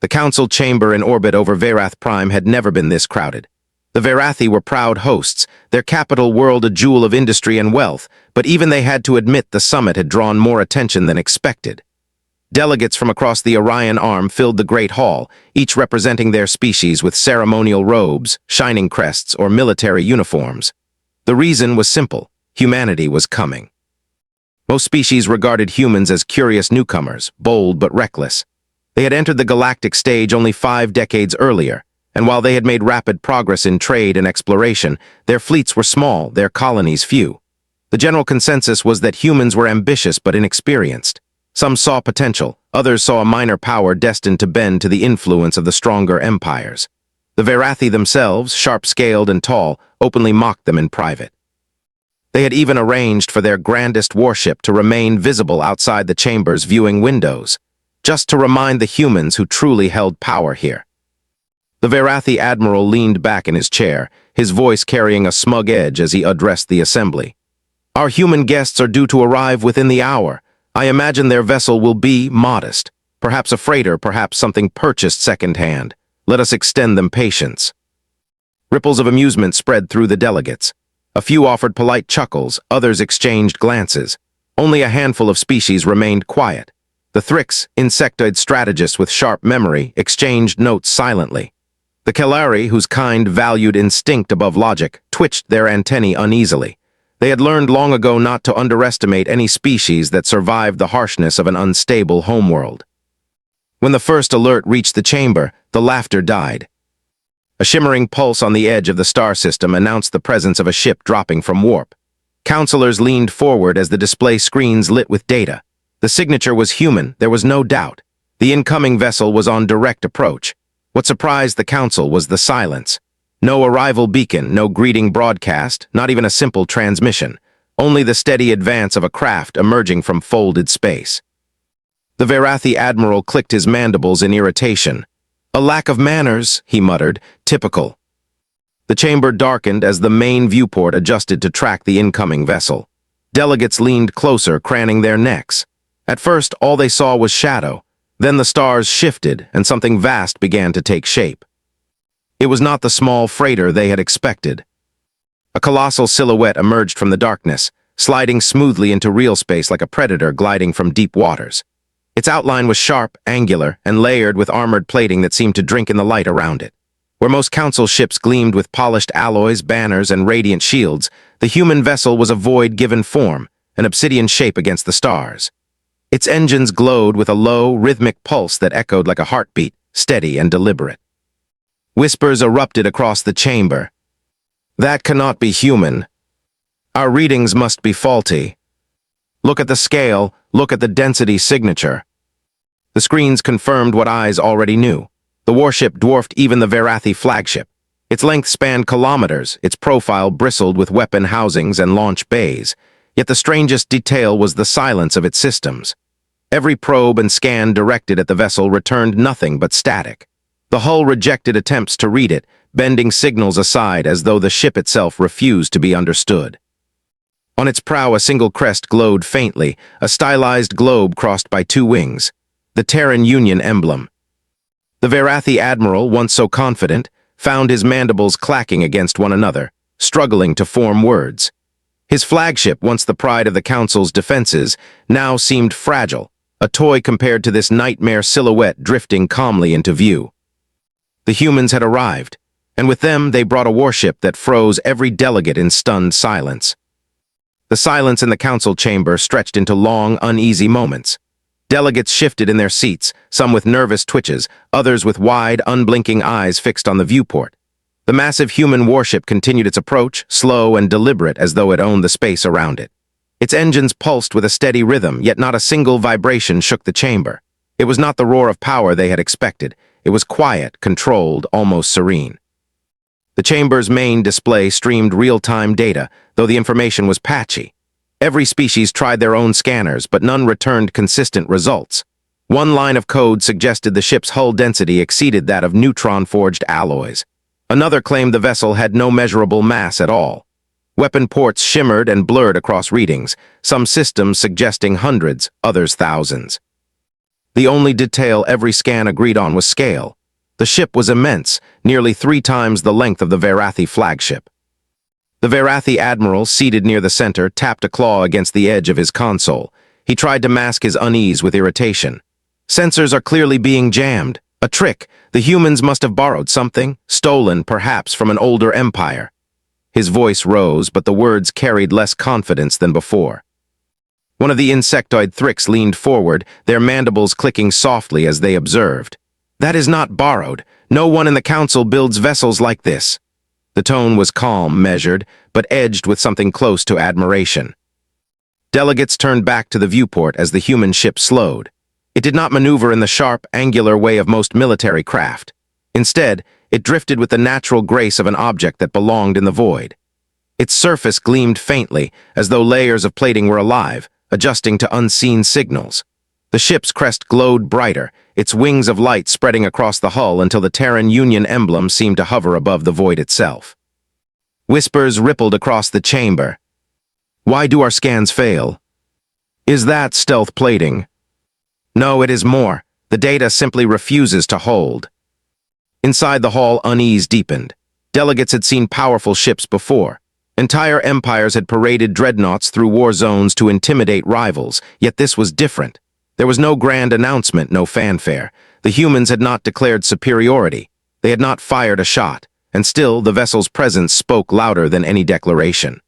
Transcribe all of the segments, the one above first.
The council chamber in orbit over Verath Prime had never been this crowded. The Verathi were proud hosts, their capital world a jewel of industry and wealth, but even they had to admit the summit had drawn more attention than expected. Delegates from across the Orion Arm filled the Great Hall, each representing their species with ceremonial robes, shining crests, or military uniforms. The reason was simple: humanity was coming. Most species regarded humans as curious newcomers, bold but reckless. They had entered the galactic stage only 5 decades earlier, and while they had made rapid progress in trade and exploration, their fleets were small, their colonies few. The general consensus was that humans were ambitious but inexperienced. Some saw potential, others saw a minor power destined to bend to the influence of the stronger empires. The Verathi themselves, sharp-scaled and tall, openly mocked them in private. They had even arranged for their grandest warship to remain visible outside the chamber's viewing windows, just to remind the humans who truly held power here. The Verathi admiral leaned back in his chair, his voice carrying a smug edge as he addressed the assembly. "Our human guests are due to arrive within the hour. I imagine their vessel will be modest, perhaps a freighter, perhaps something purchased second-hand. Let us extend them patience." Ripples of amusement spread through the delegates. A few offered polite chuckles, others exchanged glances. Only a handful of species remained quiet. The Thrix, insectoid strategists with sharp memory, exchanged notes silently. The Kelari, whose kind valued instinct above logic, twitched their antennae uneasily. They had learned long ago not to underestimate any species that survived the harshness of an unstable homeworld. When the first alert reached the chamber, the laughter died. A shimmering pulse on the edge of the star system announced the presence of a ship dropping from warp. Counselors leaned forward as the display screens lit with data. The signature was human, there was no doubt. The incoming vessel was on direct approach. What surprised the council was the silence. No arrival beacon, no greeting broadcast, not even a simple transmission. Only the steady advance of a craft emerging from folded space. The Verathi admiral clicked his mandibles in irritation. "A lack of manners," he muttered, "typical." The chamber darkened as the main viewport adjusted to track the incoming vessel. Delegates leaned closer, craning their necks. At first, all they saw was shadow. Then the stars shifted, and something vast began to take shape. It was not the small freighter they had expected. A colossal silhouette emerged from the darkness, sliding smoothly into real space like a predator gliding from deep waters. Its outline was sharp, angular, and layered with armored plating that seemed to drink in the light around it. Where most council ships gleamed with polished alloys, banners, and radiant shields, the human vessel was a void given form, an obsidian shape against the stars. Its engines glowed with a low, rhythmic pulse that echoed like a heartbeat, steady and deliberate. Whispers erupted across the chamber. "That cannot be human. Our readings must be faulty. Look at the scale, look at the density signature." The screens confirmed what eyes already knew. The warship dwarfed even the Verathi flagship. Its length spanned kilometers, its profile bristled with weapon housings and launch bays. Yet the strangest detail was the silence of its systems. Every probe and scan directed at the vessel returned nothing but static. The hull rejected attempts to read it, bending signals aside as though the ship itself refused to be understood. On its prow a single crest glowed faintly, a stylized globe crossed by 2 wings, the Terran Union emblem. The Verathi admiral, once so confident, found his mandibles clacking against one another, struggling to form words. His flagship, once the pride of the Council's defenses, now seemed fragile, a toy compared to this nightmare silhouette drifting calmly into view. The humans had arrived, and with them they brought a warship that froze every delegate in stunned silence. The silence in the council chamber stretched into long, uneasy moments. Delegates shifted in their seats, some with nervous twitches, others with wide, unblinking eyes fixed on the viewport. The massive human warship continued its approach, slow and deliberate as though it owned the space around it. Its engines pulsed with a steady rhythm, yet not a single vibration shook the chamber. It was not the roar of power they had expected. It was quiet, controlled, almost serene. The chamber's main display streamed real-time data, though the information was patchy. Every species tried their own scanners, but none returned consistent results. One line of code suggested the ship's hull density exceeded that of neutron-forged alloys. Another claimed the vessel had no measurable mass at all. Weapon ports shimmered and blurred across readings, some systems suggesting hundreds, others thousands. The only detail every scan agreed on was scale. The ship was immense, nearly 3 times the length of the Verathi flagship. The Verathi admiral, seated near the center, tapped a claw against the edge of his console. He tried to mask his unease with irritation. Sensors are clearly being jammed. A trick. The humans must have borrowed something, stolen, perhaps, from an older empire. His voice rose, but the words carried less confidence than before. One of the insectoid Thrix leaned forward, their mandibles clicking softly as they observed. That is not borrowed. No one in the council builds vessels like this. The tone was calm, measured, but edged with something close to admiration. Delegates turned back to the viewport as the human ship slowed. It did not maneuver in the sharp, angular way of most military craft. Instead, it drifted with the natural grace of an object that belonged in the void. Its surface gleamed faintly, as though layers of plating were alive, adjusting to unseen signals. The ship's crest glowed brighter, its wings of light spreading across the hull until the Terran Union emblem seemed to hover above the void itself. Whispers rippled across the chamber. Why do our scans fail? Is that stealth plating? No, it is more. The data simply refuses to hold. Inside the hall, unease deepened. Delegates had seen powerful ships before. Entire empires had paraded dreadnoughts through war zones to intimidate rivals, yet this was different. There was no grand announcement, no fanfare. The humans had not declared superiority. They had not fired a shot, and still the vessel's presence spoke louder than any declaration.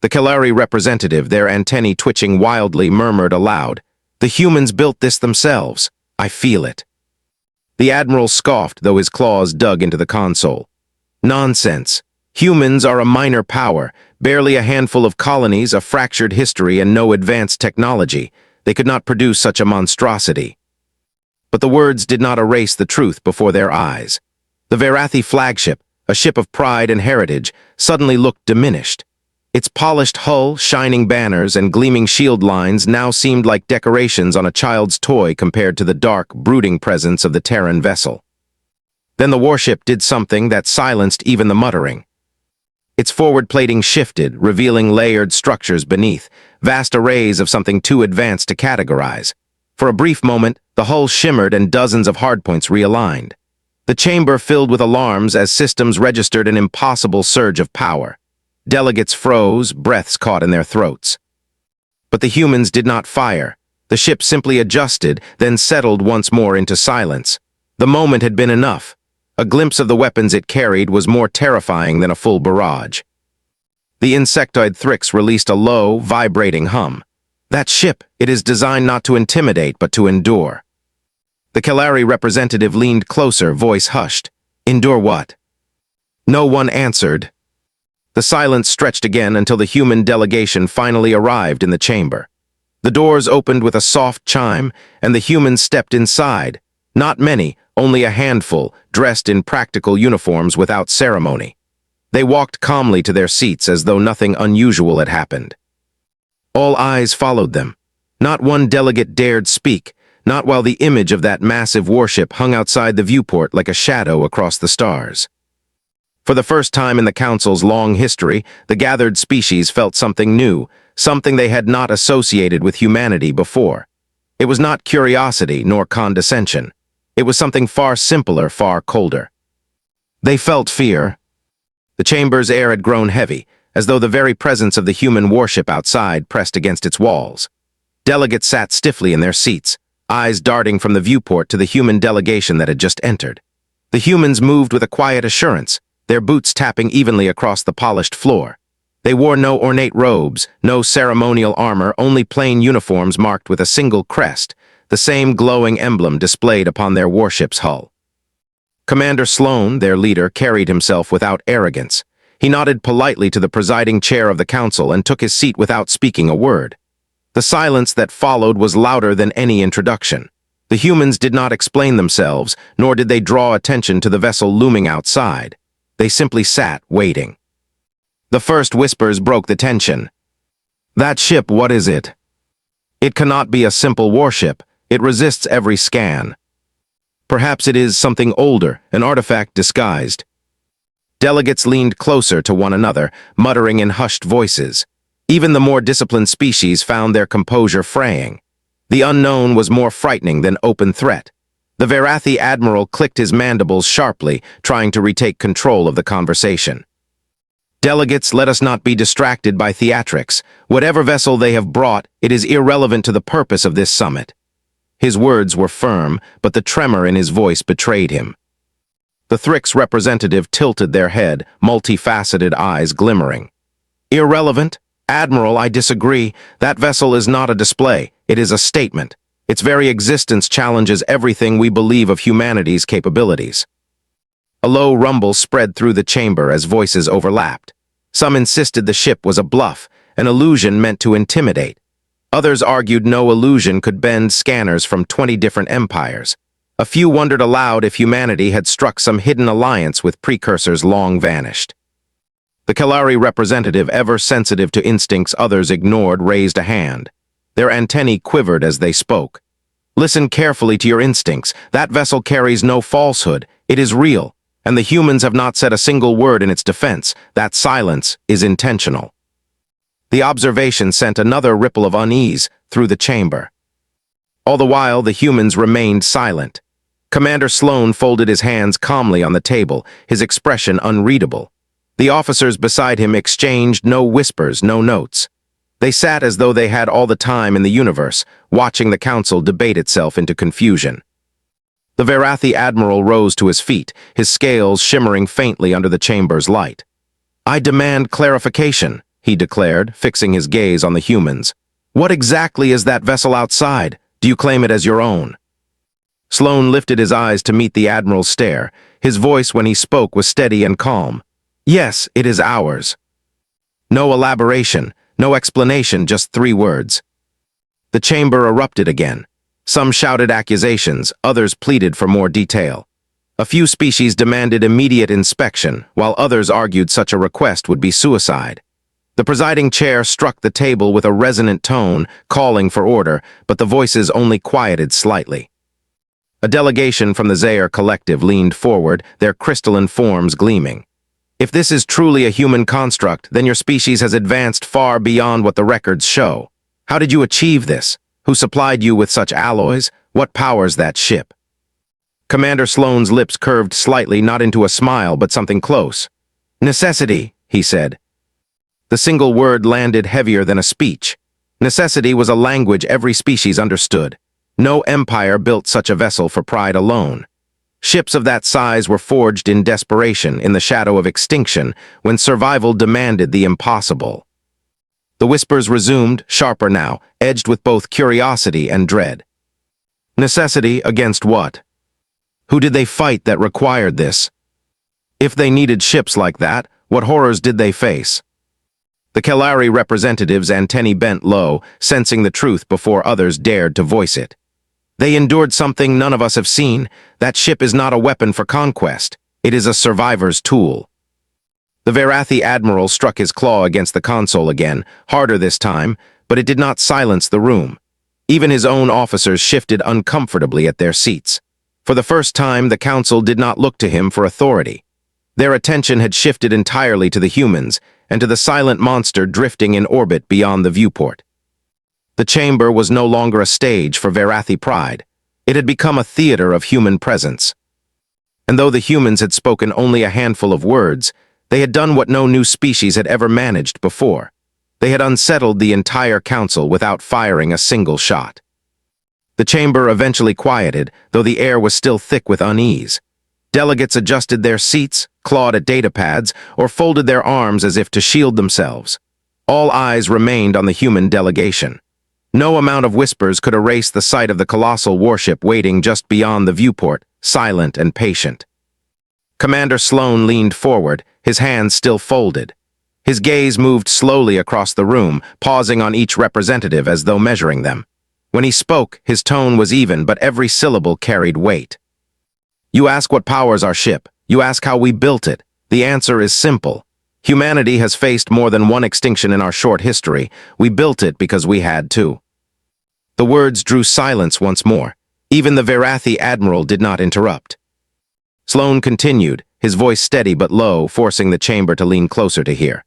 The Kalari representative, their antennae twitching wildly, murmured aloud, "The humans built this themselves. I feel it." The admiral scoffed, though his claws dug into the console. Nonsense. Humans are a minor power, barely a handful of colonies, a fractured history, and no advanced technology. They could not produce such a monstrosity. But the words did not erase the truth before their eyes. The Verathi flagship, a ship of pride and heritage, suddenly looked diminished. Its polished hull, shining banners, and gleaming shield lines now seemed like decorations on a child's toy compared to the dark, brooding presence of the Terran vessel. Then the warship did something that silenced even the muttering. Its forward plating shifted, revealing layered structures beneath, vast arrays of something too advanced to categorize. For a brief moment, the hull shimmered and dozens of hardpoints realigned. The chamber filled with alarms as systems registered an impossible surge of power. Delegates froze, breaths caught in their throats. But the humans did not fire. The ship simply adjusted, then settled once more into silence. The moment had been enough. A glimpse of the weapons it carried was more terrifying than a full barrage. The insectoid Thrix released a low, vibrating hum. That ship, it is designed not to intimidate, but to endure. The Kalari representative leaned closer, voice hushed. Endure what? No one answered. The silence stretched again until the human delegation finally arrived in the chamber. The doors opened with a soft chime, and the humans stepped inside. Not many, only a handful, dressed in practical uniforms without ceremony. They walked calmly to their seats as though nothing unusual had happened. All eyes followed them. Not one delegate dared speak, not while the image of that massive warship hung outside the viewport like a shadow across the stars. For the first time in the Council's long history, the gathered species felt something new, something they had not associated with humanity before. It was not curiosity nor condescension. It was something far simpler, far colder. They felt fear. The chamber's air had grown heavy, as though the very presence of the human warship outside pressed against its walls. Delegates sat stiffly in their seats, eyes darting from the viewport to the human delegation that had just entered. The humans moved with a quiet assurance, their boots tapping evenly across the polished floor. They wore no ornate robes, no ceremonial armor, only plain uniforms marked with a single crest, the same glowing emblem displayed upon their warship's hull. Commander Sloan, their leader, carried himself without arrogance. He nodded politely to the presiding chair of the council and took his seat without speaking a word. The silence that followed was louder than any introduction. The humans did not explain themselves, nor did they draw attention to the vessel looming outside. They simply sat, waiting. The first whispers broke the tension. That ship, what is it? It cannot be a simple warship. It resists every scan. Perhaps it is something older, an artifact disguised. Delegates leaned closer to one another, muttering in hushed voices. Even the more disciplined species found their composure fraying. The unknown was more frightening than open threat. The Verathi admiral clicked his mandibles sharply, trying to retake control of the conversation. Delegates, let us not be distracted by theatrics. Whatever vessel they have brought, it is irrelevant to the purpose of this summit. His words were firm, but the tremor in his voice betrayed him. The Thrix representative tilted their head, multifaceted eyes glimmering. Irrelevant? Admiral, I disagree. That vessel is not a display. It is a statement. Its very existence challenges everything we believe of humanity's capabilities. A low rumble spread through the chamber as voices overlapped. Some insisted the ship was a bluff, an illusion meant to intimidate. Others argued no illusion could bend scanners from 20 different empires. A few wondered aloud if humanity had struck some hidden alliance with precursors long vanished. The Kalari representative, ever sensitive to instincts others ignored, raised a hand. Their antennae quivered as they spoke. Listen carefully to your instincts. That vessel carries no falsehood. It is real, and the humans have not said a single word in its defense. That silence is intentional. The observation sent another ripple of unease through the chamber. All the while, the humans remained silent. Commander Sloan folded his hands calmly on the table, his expression unreadable. The officers beside him exchanged no whispers, no notes. They sat as though they had all the time in the universe, watching the council debate itself into confusion. The Verathi admiral rose to his feet, his scales shimmering faintly under the chamber's light. I demand clarification, he declared, fixing his gaze on the humans. What exactly is that vessel outside? Do you claim it as your own? Sloan lifted his eyes to meet the admiral's stare. His voice when he spoke was steady and calm. Yes, it is ours. No elaboration, no explanation, just 3 words. The chamber erupted again. Some shouted accusations, others pleaded for more detail. A few species demanded immediate inspection, while others argued such a request would be suicide. The presiding chair struck the table with a resonant tone, calling for order, but the voices only quieted slightly. A delegation from the Zaire collective leaned forward, their crystalline forms gleaming. If this is truly a human construct, then your species has advanced far beyond what the records show. How did you achieve this? Who supplied you with such alloys? What powers that ship? Commander Sloan's lips curved slightly, not into a smile, but something close. Necessity, he said. The single word landed heavier than a speech. Necessity was a language every species understood. No empire built such a vessel for pride alone. Ships of that size were forged in desperation, in the shadow of extinction, when survival demanded the impossible. The whispers resumed, sharper now, edged with both curiosity and dread. Necessity against what? Who did they fight that required this? If they needed ships like that, what horrors did they face? The Kalari representatives' antennae bent low, sensing the truth before others dared to voice it. They endured something none of us have seen. That ship is not a weapon for conquest. It is a survivor's tool. The Verathi admiral struck his claw against the console again, harder this time, but it did not silence the room. Even his own officers shifted uncomfortably at their seats. For the first time, the council did not look to him for authority. Their attention had shifted entirely to the humans and to the silent monster drifting in orbit beyond the viewport. The chamber was no longer a stage for Verathi pride. It had become a theater of human presence. And though the humans had spoken only a handful of words, they had done what no new species had ever managed before. They had unsettled the entire council without firing a single shot. The chamber eventually quieted, though the air was still thick with unease. Delegates adjusted their seats, clawed at datapads, or folded their arms as if to shield themselves. All eyes remained on the human delegation. No amount of whispers could erase the sight of the colossal warship waiting just beyond the viewport, silent and patient. Commander Sloan leaned forward, his hands still folded. His gaze moved slowly across the room, pausing on each representative as though measuring them. When he spoke, his tone was even, but every syllable carried weight. You ask what powers our ship. You ask how we built it. The answer is simple. Humanity has faced more than one extinction in our short history. We built it because we had to. The words drew silence once more. Even the Verathi admiral did not interrupt. Sloan continued, his voice steady but low, forcing the chamber to lean closer to hear.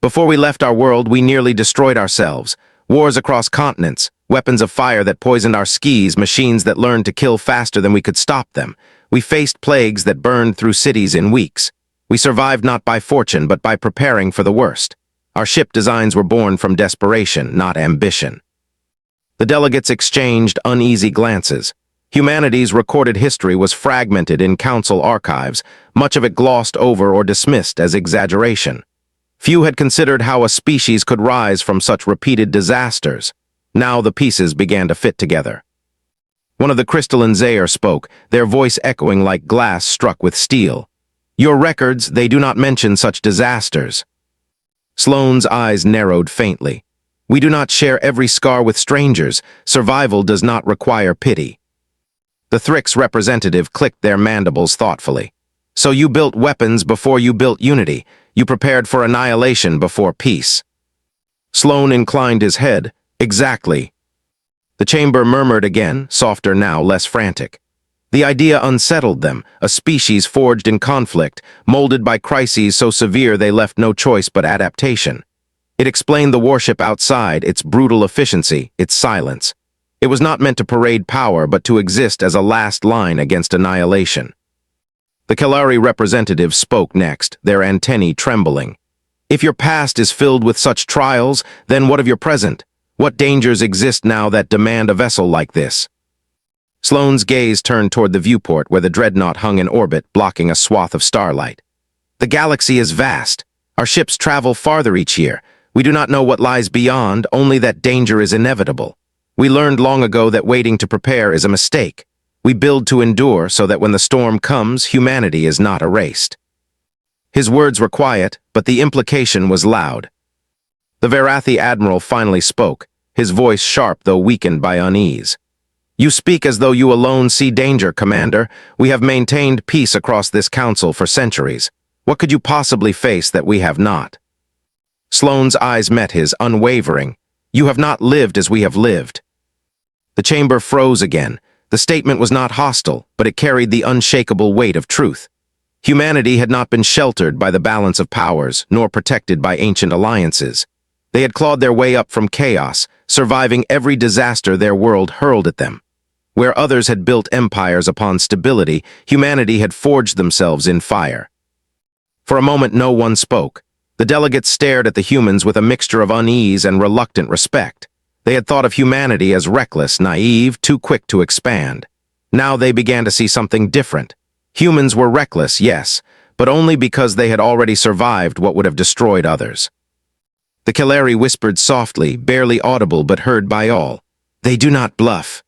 Before we left our world, we nearly destroyed ourselves. Wars across continents, Weapons of fire that poisoned our skis, machines that learned to kill faster than we could stop them. We faced plagues that burned through cities in weeks. We survived not by fortune, but by preparing for the worst. Our ship designs were born from desperation, not ambition. The delegates exchanged uneasy glances. Humanity's recorded history was fragmented in council archives, much of it glossed over or dismissed as exaggeration. Few had considered how a species could rise from such repeated disasters. Now the pieces began to fit together. One of the crystalline Zaire spoke, their voice echoing like glass struck with steel. "Your records, they do not mention such disasters." Sloane's eyes narrowed faintly. "We do not share every scar with strangers. Survival does not require pity." The Thrix representative clicked their mandibles thoughtfully. "So you built weapons before you built unity. You prepared for annihilation before peace." Sloane inclined his head. "Exactly." The chamber murmured again, softer now, less frantic. The idea unsettled them, a species forged in conflict, molded by crises so severe they left no choice but adaptation. It explained the warship outside, its brutal efficiency, its silence. It was not meant to parade power, but to exist as a last line against annihilation. The Kalari representative spoke next, their antennae trembling. "If your past is filled with such trials, then what of your present? What dangers exist now that demand a vessel like this?" Sloane's gaze turned toward the viewport where the dreadnought hung in orbit, blocking a swath of starlight. "The galaxy is vast. Our ships travel farther each year. We do not know what lies beyond, only that danger is inevitable. We learned long ago that waiting to prepare is a mistake. We build to endure so that when the storm comes, humanity is not erased." His words were quiet, but the implication was loud. The Verathi admiral finally spoke, his voice sharp though weakened by unease. "You speak as though you alone see danger, Commander. We have maintained peace across this council for centuries. What could you possibly face that we have not?" Sloane's eyes met his, unwavering. "You have not lived as we have lived." The chamber froze again. The statement was not hostile, but it carried the unshakable weight of truth. Humanity had not been sheltered by the balance of powers, nor protected by ancient alliances. They had clawed their way up from chaos, surviving every disaster their world hurled at them. Where others had built empires upon stability, humanity had forged themselves in fire. For a moment no one spoke. The delegates stared at the humans with a mixture of unease and reluctant respect. They had thought of humanity as reckless, naive, too quick to expand. Now they began to see something different. Humans were reckless, yes, but only because they had already survived what would have destroyed others. The Kalari whispered softly, barely audible but heard by all. "They do not bluff."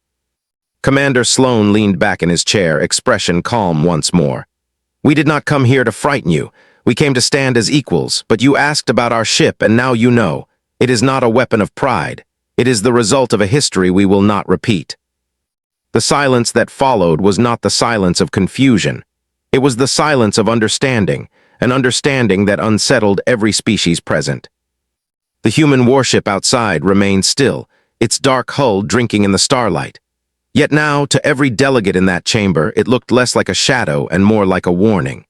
Commander Sloane leaned back in his chair, expression calm once more. "We did not come here to frighten you. We came to stand as equals, but you asked about our ship, and now you know. It is not a weapon of pride. It is the result of a history we will not repeat." The silence that followed was not the silence of confusion. It was the silence of understanding, an understanding that unsettled every species present. The human warship outside remained still, its dark hull drinking in the starlight. Yet now, to every delegate in that chamber, it looked less like a shadow and more like a warning.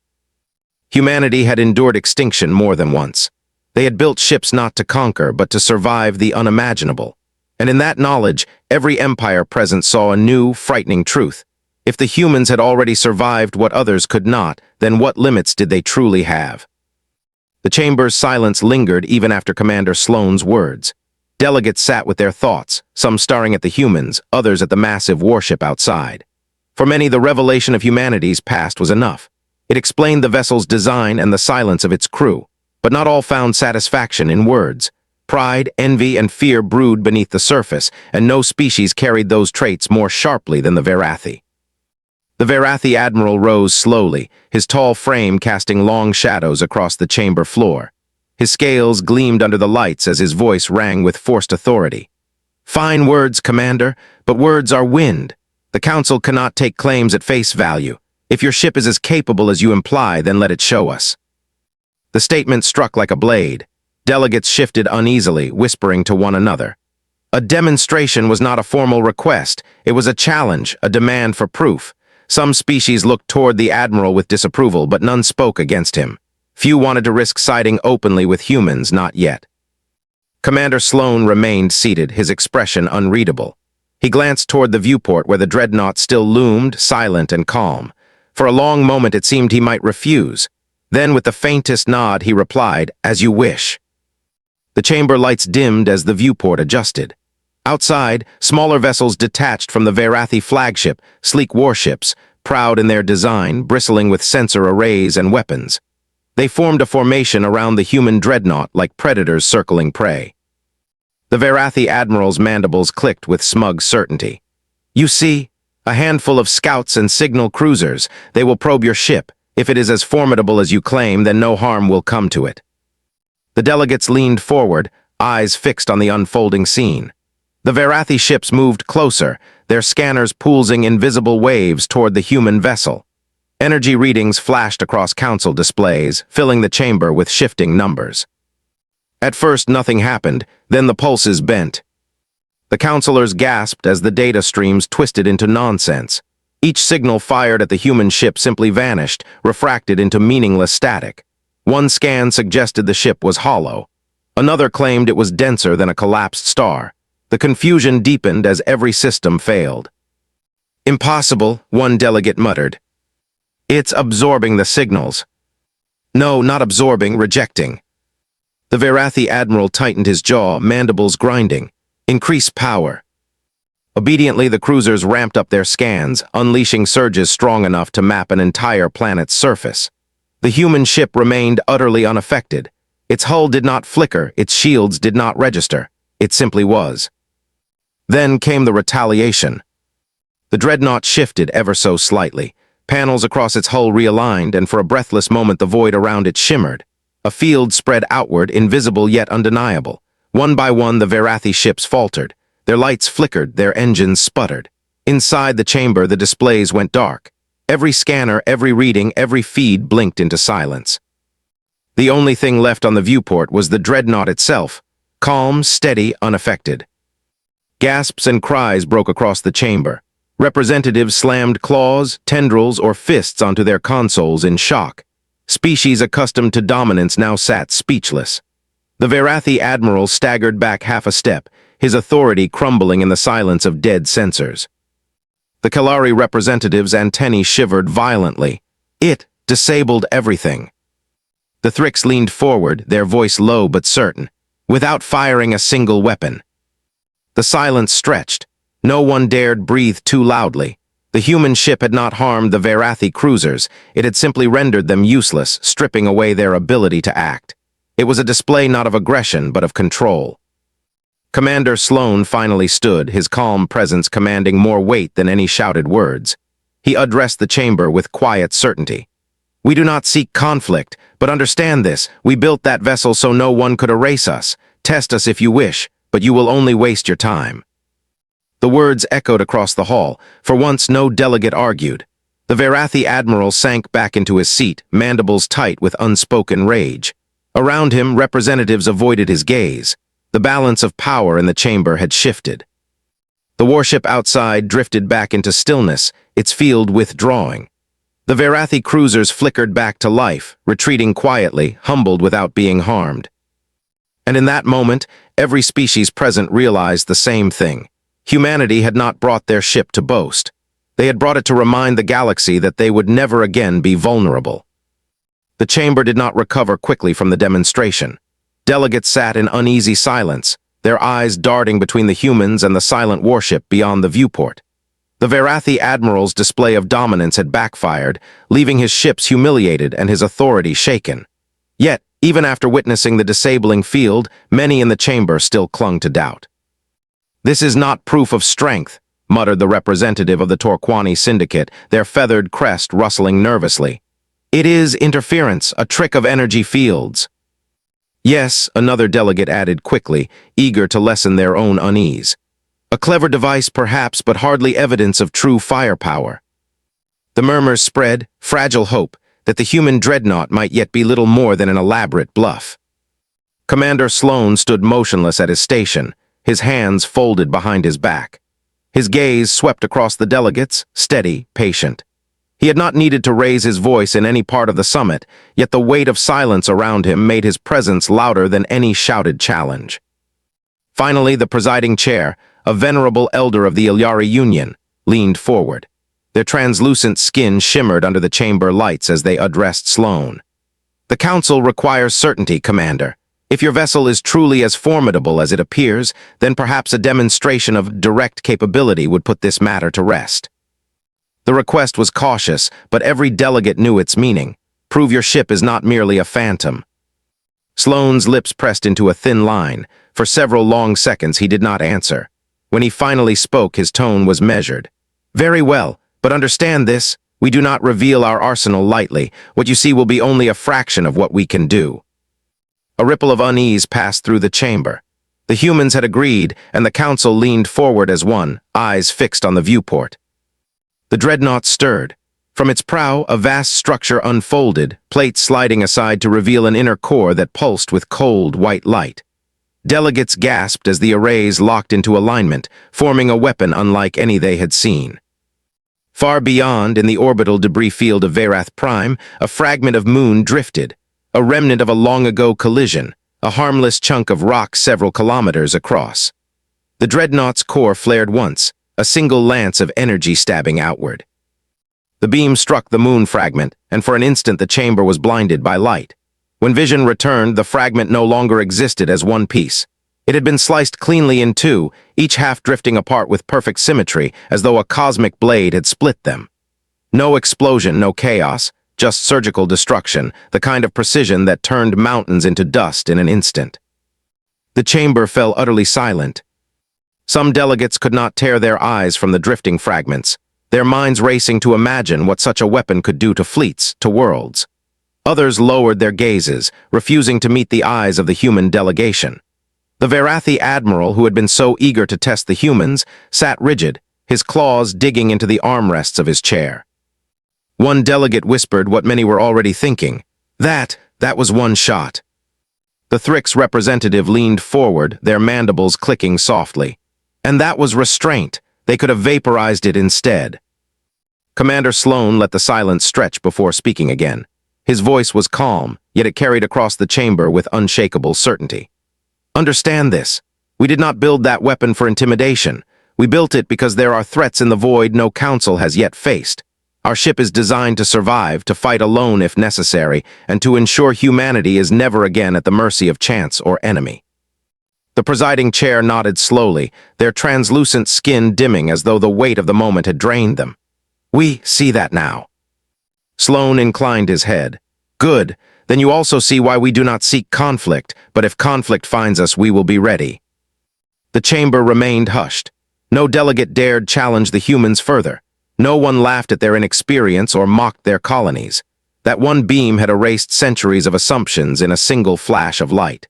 Humanity had endured extinction more than once. They had built ships not to conquer, but to survive the unimaginable. And in that knowledge, every empire present saw a new, frightening truth. If the humans had already survived what others could not, then what limits did they truly have? The chamber's silence lingered even after Commander Sloane's words. Delegates sat with their thoughts, some staring at the humans, others at the massive warship outside. For many, the revelation of humanity's past was enough. It explained the vessel's design and the silence of its crew, but not all found satisfaction in words. Pride, envy, and fear brewed beneath the surface, and no species carried those traits more sharply than the Verathi. The Verathi admiral rose slowly, his tall frame casting long shadows across the chamber floor. His scales gleamed under the lights as his voice rang with forced authority. "Fine words, Commander, but words are wind. The Council cannot take claims at face value. If your ship is as capable as you imply, then let it show us." The statement struck like a blade. Delegates shifted uneasily, whispering to one another. A demonstration was not a formal request. It was a challenge, a demand for proof. Some species looked toward the admiral with disapproval, but none spoke against him. Few wanted to risk siding openly with humans, not yet. Commander Sloan remained seated, his expression unreadable. He glanced toward the viewport where the dreadnought still loomed, silent and calm. For a long moment it seemed he might refuse. Then, with the faintest nod, he replied, "As you wish." The chamber lights dimmed as the viewport adjusted. Outside, smaller vessels detached from the Verathi flagship, sleek warships, proud in their design, bristling with sensor arrays and weapons. They formed a formation around the human dreadnought like predators circling prey. The Verathi admiral's mandibles clicked with smug certainty. "You see, a handful of scouts and signal cruisers. They will probe your ship. If it is as formidable as you claim, then no harm will come to it." The delegates leaned forward, eyes fixed on the unfolding scene. The Verathi ships moved closer, their scanners pulsing invisible waves toward the human vessel. Energy readings flashed across console displays, filling the chamber with shifting numbers. At first, nothing happened, then the pulses bent. The counselors gasped as the data streams twisted into nonsense. Each signal fired at the human ship simply vanished, refracted into meaningless static. One scan suggested the ship was hollow. Another claimed it was denser than a collapsed star. The confusion deepened as every system failed. "Impossible," one delegate muttered. "It's absorbing the signals." "No, not absorbing, rejecting." The Verathi admiral tightened his jaw, mandibles grinding. "Increase power." Obediently, the cruisers ramped up their scans, unleashing surges strong enough to map an entire planet's surface. The human ship remained utterly unaffected. Its hull did not flicker, its shields did not register. It simply was. Then came the retaliation. The dreadnought shifted ever so slightly. Panels across its hull realigned, and for a breathless moment the void around it shimmered. A field spread outward, invisible yet undeniable. One by one the Verathi ships faltered. Their lights flickered, their engines sputtered. Inside the chamber the displays went dark. Every scanner, every reading, every feed blinked into silence. The only thing left on the viewport was the dreadnought itself, calm, steady, unaffected. Gasps and cries broke across the chamber. Representatives slammed claws, tendrils, or fists onto their consoles in shock. Species accustomed to dominance now sat speechless. The Verathi admiral staggered back half a step, his authority crumbling in the silence of dead sensors. The Kalari representatives' antennae shivered violently. It disabled everything. The Thrix leaned forward, their voice low but certain, without firing a single weapon. The silence stretched. No one dared breathe too loudly. The human ship had not harmed the Verathi cruisers. It had simply rendered them useless, stripping away their ability to act. It was a display not of aggression, but of control. Commander Sloan finally stood, his calm presence commanding more weight than any shouted words. He addressed the chamber with quiet certainty. "We do not seek conflict, but understand this. We built that vessel so no one could erase us. Test us if you wish, but you will only waste your time." The words echoed across the hall. For once, no delegate argued. The Verathi admiral sank back into his seat, mandibles tight with unspoken rage. Around him, representatives avoided his gaze. The balance of power in the chamber had shifted. The warship outside drifted back into stillness, its field withdrawing. The Verathi cruisers flickered back to life, retreating quietly, humbled without being harmed. And in that moment, every species present realized the same thing. Humanity had not brought their ship to boast. They had brought it to remind the galaxy that they would never again be vulnerable. The chamber did not recover quickly from the demonstration. Delegates sat in uneasy silence, their eyes darting between the humans and the silent warship beyond the viewport. The Verathi admiral's display of dominance had backfired, leaving his ships humiliated and his authority shaken. Yet, even after witnessing the disabling field, many in the chamber still clung to doubt. "This is not proof of strength," muttered the representative of the Torquani syndicate, their feathered crest rustling nervously. "It is interference, a trick of energy fields." "Yes," another delegate added quickly, eager to lessen their own unease. "A clever device perhaps, but hardly evidence of true firepower." The murmurs spread, fragile hope, that the human dreadnought might yet be little more than an elaborate bluff. Commander Sloan stood motionless at his station, his hands folded behind his back. His gaze swept across the delegates, steady, patient. He had not needed to raise his voice in any part of the summit, yet the weight of silence around him made his presence louder than any shouted challenge. Finally, the presiding chair, a venerable elder of the Ilyari Union, leaned forward. Their translucent skin shimmered under the chamber lights as they addressed Sloane. "The Council requires certainty, Commander. If your vessel is truly as formidable as it appears, then perhaps a demonstration of direct capability would put this matter to rest." The request was cautious, but every delegate knew its meaning. Prove your ship is not merely a phantom. Sloane's lips pressed into a thin line. For several long seconds he did not answer. When he finally spoke, his tone was measured. "Very well, but understand this. We do not reveal our arsenal lightly. What you see will be only a fraction of what we can do." A ripple of unease passed through the chamber. The humans had agreed, and the council leaned forward as one, eyes fixed on the viewport. The dreadnought stirred. From its prow, a vast structure unfolded, plates sliding aside to reveal an inner core that pulsed with cold, white light. Delegates gasped as the arrays locked into alignment, forming a weapon unlike any they had seen. Far beyond, in the orbital debris field of Verath Prime, a fragment of moon drifted, a remnant of a long-ago collision, a harmless chunk of rock several kilometers across. The dreadnought's core flared once, a single lance of energy stabbing outward. The beam struck the moon fragment, and for an instant the chamber was blinded by light. When vision returned, the fragment no longer existed as one piece. It had been sliced cleanly in two, each half drifting apart with perfect symmetry, as though a cosmic blade had split them. No explosion, no chaos, just surgical destruction, the kind of precision that turned mountains into dust in an instant. The chamber fell utterly silent. Some delegates could not tear their eyes from the drifting fragments, their minds racing to imagine what such a weapon could do to fleets, to worlds. Others lowered their gazes, refusing to meet the eyes of the human delegation. The Verathi admiral, who had been so eager to test the humans, sat rigid, his claws digging into the armrests of his chair. One delegate whispered what many were already thinking. That was one shot. The Thrix representative leaned forward, their mandibles clicking softly. And that was restraint. They could have vaporized it instead. Commander Sloane let the silence stretch before speaking again. His voice was calm, yet it carried across the chamber with unshakable certainty. "Understand this. We did not build that weapon for intimidation. We built it because there are threats in the void no council has yet faced. Our ship is designed to survive, to fight alone if necessary, and to ensure humanity is never again at the mercy of chance or enemy." The presiding chair nodded slowly, their translucent skin dimming as though the weight of the moment had drained them. "We see that now." Sloane inclined his head. "Good. Then you also see why we do not seek conflict, but if conflict finds us, we will be ready." The chamber remained hushed. No delegate dared challenge the humans further. No one laughed at their inexperience or mocked their colonies. That one beam had erased centuries of assumptions in a single flash of light.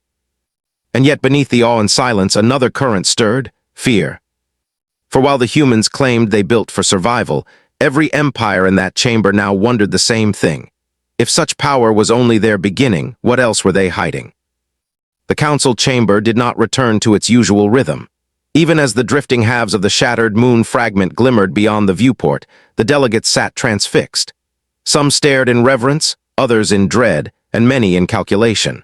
And yet beneath the awe and silence, another current stirred: fear. For while the humans claimed they built for survival, every empire in that chamber now wondered the same thing. If such power was only their beginning, what else were they hiding? The council chamber did not return to its usual rhythm. Even as the drifting halves of the shattered moon fragment glimmered beyond the viewport, the delegates sat transfixed. Some stared in reverence, others in dread, and many in calculation.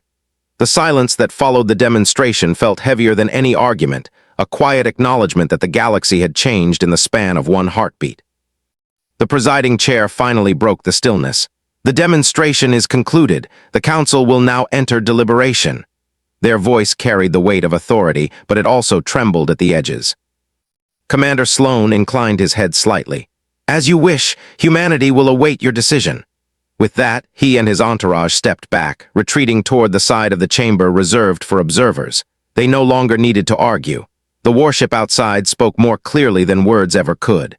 The silence that followed the demonstration felt heavier than any argument, a quiet acknowledgement that the galaxy had changed in the span of one heartbeat. The presiding chair finally broke the stillness. "The demonstration is concluded. The council will now enter deliberation." Their voice carried the weight of authority, but it also trembled at the edges. Commander Sloane inclined his head slightly. "As you wish, humanity will await your decision." With that, he and his entourage stepped back, retreating toward the side of the chamber reserved for observers. They no longer needed to argue. The warship outside spoke more clearly than words ever could.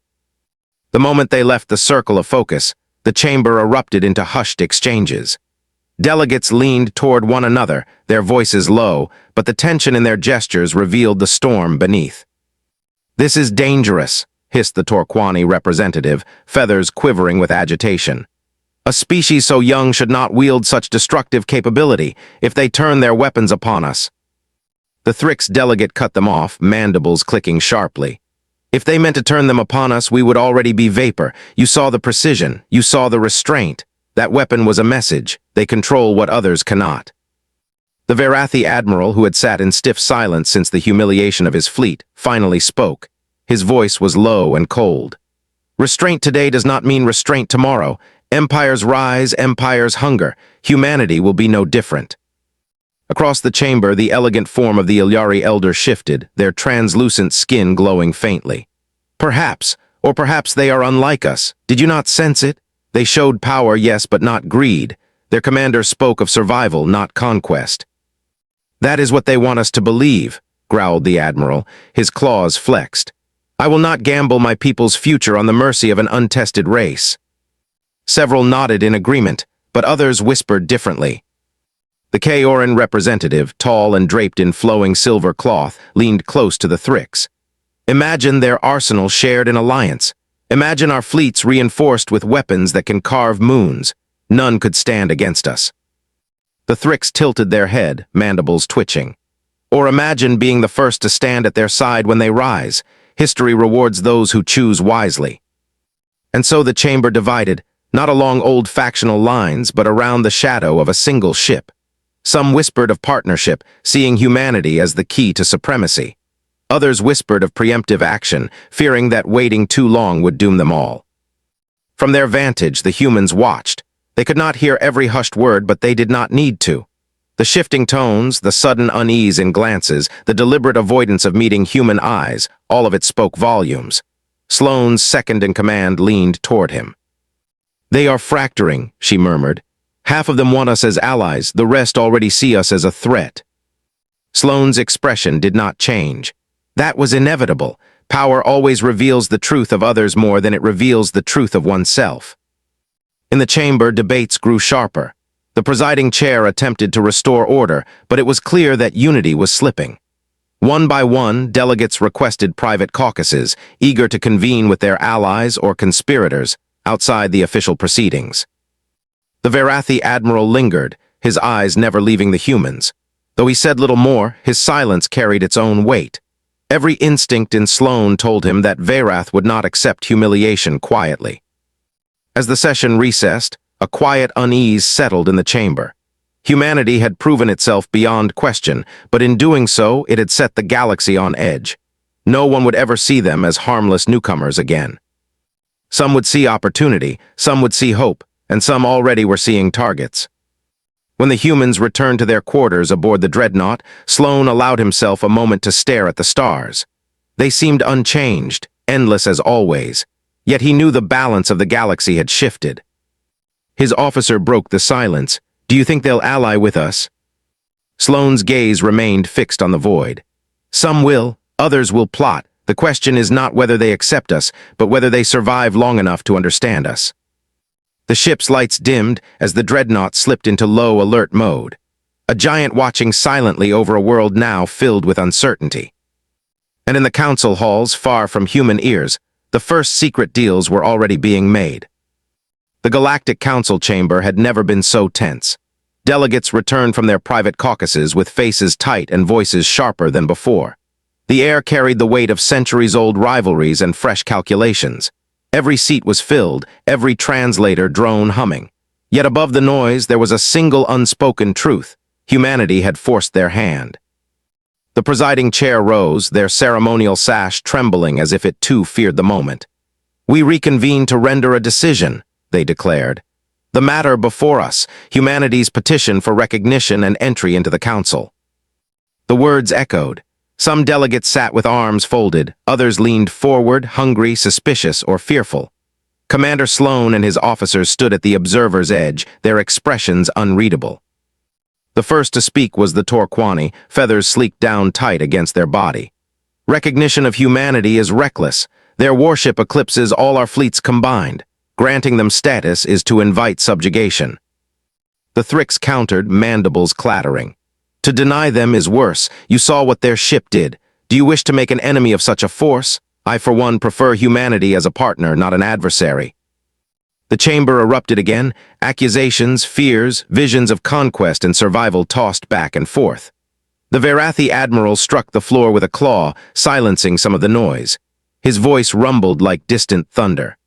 The moment they left the circle of focus, the chamber erupted into hushed exchanges. Delegates leaned toward one another, their voices low, but the tension in their gestures revealed the storm beneath. "This is dangerous," hissed the Torquani representative, feathers quivering with agitation. "A species so young should not wield such destructive capability if they turn their weapons upon us." The Thrix delegate cut them off, mandibles clicking sharply. "If they meant to turn them upon us, we would already be vapor. You saw the precision. You saw the restraint. That weapon was a message. They control what others cannot." The Verathi admiral, who had sat in stiff silence since the humiliation of his fleet, finally spoke. His voice was low and cold. Restraint today does not mean restraint tomorrow. Empires rise, empires hunger. Humanity will be no different. Across the chamber, the elegant form of the Ilyari elder shifted, their translucent skin glowing faintly. Perhaps, or perhaps they are unlike us. Did you not sense it? They showed power, yes, but not greed. Their commander spoke of survival, not conquest. That is what they want us to believe, growled the admiral, his claws flexed. I will not gamble my people's future on the mercy of an untested race. Several nodded in agreement, but others whispered differently. The Kaoran representative, tall and draped in flowing silver cloth, leaned close to the Thrix. Imagine their arsenal shared in alliance. Imagine our fleets reinforced with weapons that can carve moons. None could stand against us. The Thrix tilted their head, mandibles twitching. Or imagine being the first to stand at their side when they rise. History rewards those who choose wisely. And so the chamber divided, not along old factional lines, but around the shadow of a single ship. Some whispered of partnership, seeing humanity as the key to supremacy. Others whispered of preemptive action, fearing that waiting too long would doom them all. From their vantage, the humans watched. They could not hear every hushed word, but they did not need to. The shifting tones, the sudden unease in glances, the deliberate avoidance of meeting human eyes, all of it spoke volumes. Sloane's second-in-command leaned toward him. They are fracturing, she murmured. Half of them want us as allies, the rest already see us as a threat. Sloane's expression did not change. That was inevitable. Power always reveals the truth of others more than it reveals the truth of oneself. In the chamber, debates grew sharper. The presiding chair attempted to restore order, but it was clear that unity was slipping. One by one, delegates requested private caucuses, eager to convene with their allies or conspirators outside the official proceedings. The Verathi admiral lingered, his eyes never leaving the humans. Though he said little more, his silence carried its own weight. Every instinct in Sloane told him that Verath would not accept humiliation quietly. As the session recessed, a quiet unease settled in the chamber. Humanity had proven itself beyond question, but in doing so, it had set the galaxy on edge. No one would ever see them as harmless newcomers again. Some would see opportunity, some would see hope, and some already were seeing targets. When the humans returned to their quarters aboard the dreadnought, Sloane allowed himself a moment to stare at the stars. They seemed unchanged, endless as always, yet he knew the balance of the galaxy had shifted. His officer broke the silence. Do you think they'll ally with us? Sloane's gaze remained fixed on the void. Some will, others will plot. The question is not whether they accept us, but whether they survive long enough to understand us. The ship's lights dimmed as the dreadnought slipped into low alert mode. A giant watching silently over a world now filled with uncertainty. And in the council halls, far from human ears, the first secret deals were already being made. The Galactic Council chamber had never been so tense. Delegates returned from their private caucuses with faces tight and voices sharper than before. The air carried the weight of centuries-old rivalries and fresh calculations. Every seat was filled, every translator drone humming. Yet above the noise there was a single unspoken truth. Humanity had forced their hand. The presiding chair rose, their ceremonial sash trembling as if it too feared the moment. We reconvene to render a decision, they declared. The matter before us, humanity's petition for recognition and entry into the council. The words echoed. Some delegates sat with arms folded, others leaned forward, hungry, suspicious, or fearful. Commander Sloane and his officers stood at the observer's edge, their expressions unreadable. The first to speak was the Torquani, feathers sleeked down tight against their body. Recognition of humanity is reckless. Their warship eclipses all our fleets combined. Granting them status is to invite subjugation. The Thrix countered, mandibles clattering. To deny them is worse. You saw what their ship did. Do you wish to make an enemy of such a force? I, for one, prefer humanity as a partner, not an adversary. The chamber erupted again. Accusations, fears, visions of conquest and survival tossed back and forth. The Verathi admiral struck the floor with a claw, silencing some of the noise. His voice rumbled like distant thunder.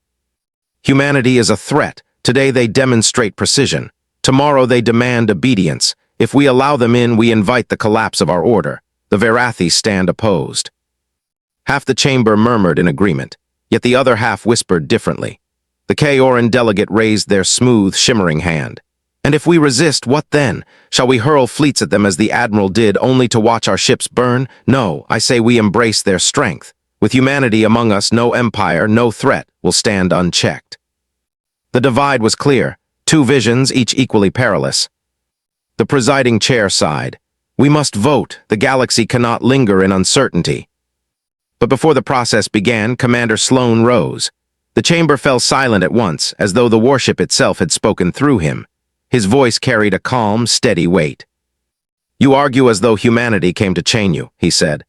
Humanity is a threat. Today they demonstrate precision. Tomorrow they demand obedience. If we allow them in, we invite the collapse of our order. The Verathi stand opposed. Half the chamber murmured in agreement, yet the other half whispered differently. The Kaoran delegate raised their smooth, shimmering hand. And if we resist, what then? Shall we hurl fleets at them as the Admiral did, only to watch our ships burn? No, I say we embrace their strength. With humanity among us, no empire, no threat will stand unchecked. The divide was clear, two visions, each equally perilous. The presiding chair sighed. We must vote. The galaxy cannot linger in uncertainty. But before the process began, Commander Sloan rose. The chamber fell silent at once, as though the warship itself had spoken through him. His voice carried a calm, steady weight. You argue as though humanity came to chain you, he said.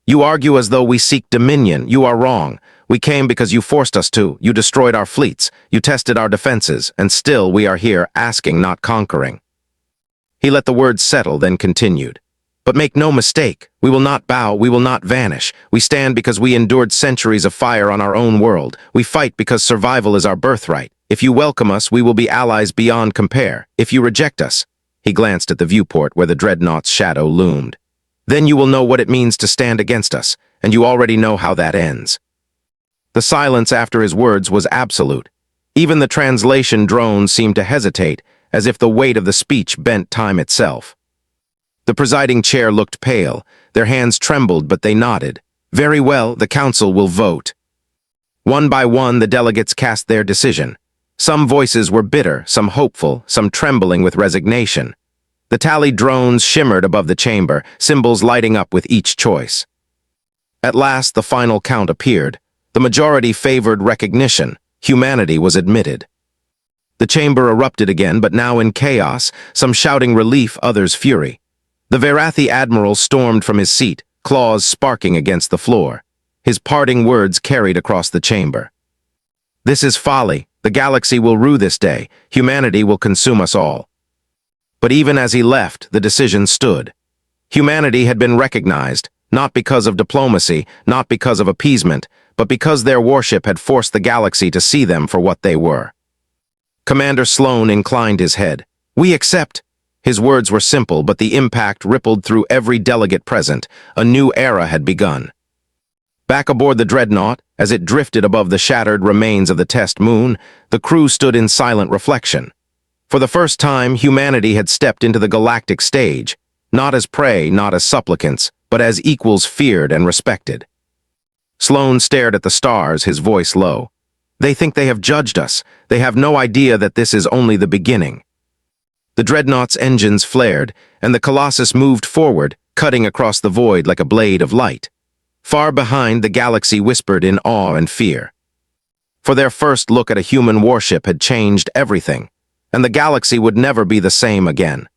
You argue as though we seek dominion. You are wrong. We came because you forced us to. You destroyed our fleets. You tested our defenses, and still we are here asking, not conquering. He let the words settle, then continued. But make no mistake, we will not bow, we will not vanish. We stand because we endured centuries of fire on our own world. We fight because survival is our birthright. If you welcome us, we will be allies beyond compare. If you reject us, he glanced at the viewport where the dreadnought's shadow loomed. Then you will know what it means to stand against us, and you already know how that ends. The silence after his words was absolute. Even the translation drones seemed to hesitate, as if the weight of the speech bent time itself. The presiding chair looked pale. Their hands trembled, but they nodded. Very well, the council will vote. One by one, the delegates cast their decision. Some voices were bitter, some hopeful, some trembling with resignation. The tallied drones shimmered above the chamber, symbols lighting up with each choice. At last, the final count appeared. The majority favored recognition. Humanity was admitted. The chamber erupted again, but now in chaos, some shouting relief, others fury. The Verathi admiral stormed from his seat, claws sparking against the floor. His parting words carried across the chamber. This is folly. The galaxy will rue this day. Humanity will consume us all. But even as he left, the decision stood. Humanity had been recognized, not because of diplomacy, not because of appeasement, but because their warship had forced the galaxy to see them for what they were. Commander Sloan inclined his head. We accept. His words were simple, but the impact rippled through every delegate present. A new era had begun. Back aboard the dreadnought, as it drifted above the shattered remains of the test moon, the crew stood in silent reflection. For the first time, humanity had stepped into the galactic stage, not as prey, not as supplicants, but as equals feared and respected. Sloan stared at the stars, his voice low. They think they have judged us. They have no idea that this is only the beginning. The dreadnought's engines flared, and the Colossus moved forward, cutting across the void like a blade of light. Far behind, the galaxy whispered in awe and fear. For their first look at a human warship had changed everything, and the galaxy would never be the same again.